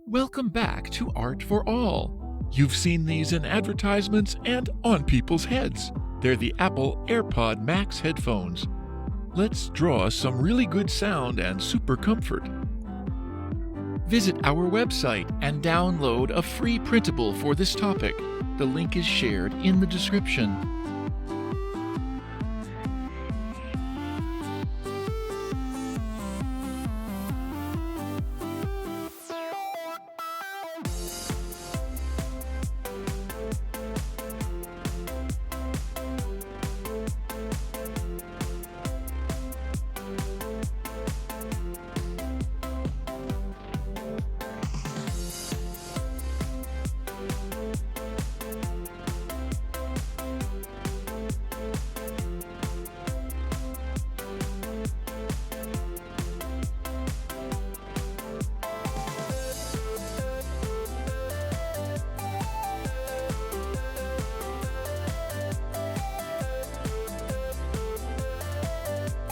Welcome back to Art for All. You've seen these in advertisements and on people's heads. They're the Apple Airpod Max headphones. Let's draw some really good sound and super comfort. Visit our website and download a free printable for this topic. The link is shared in the description.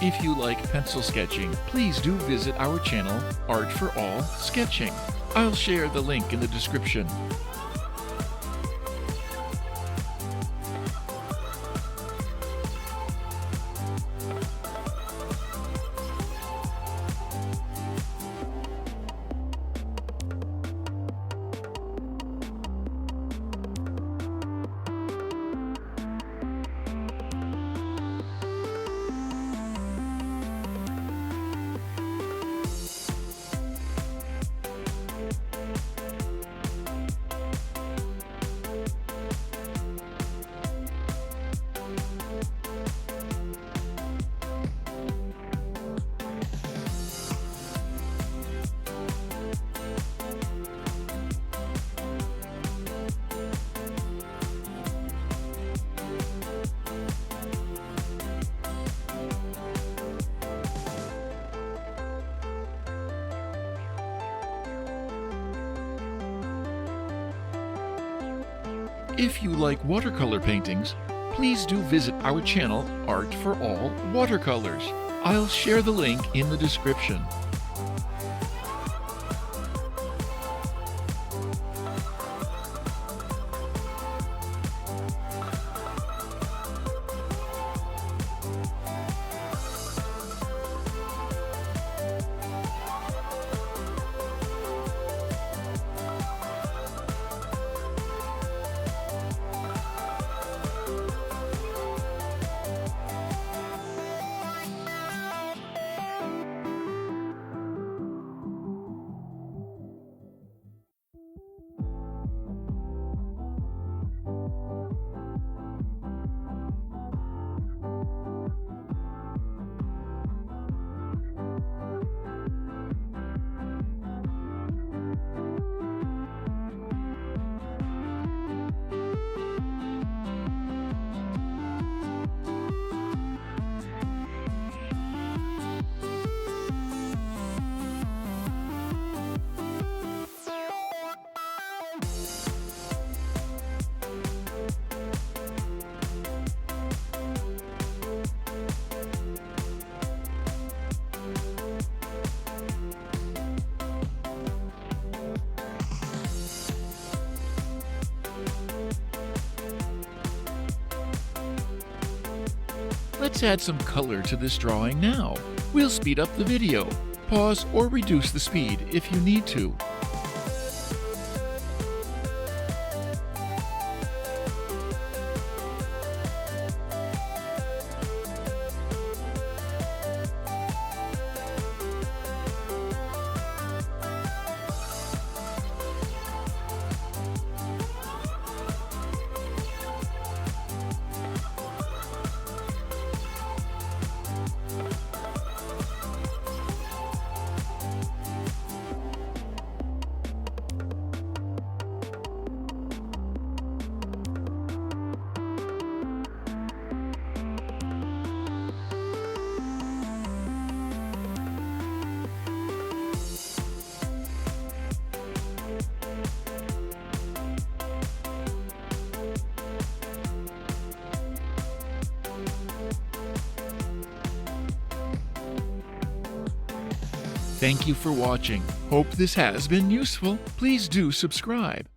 If you like pencil sketching, please do visit our channel, Art for All Sketching. I'll share the link in the description. If you like watercolor paintings, please do visit our channel, Art for All Watercolors. I'll share the link in the description. Let's add some color to this drawing now. We'll speed up the video. Pause or reduce the speed if you need to. Thank you for watching. Hope this has been useful. Please do subscribe.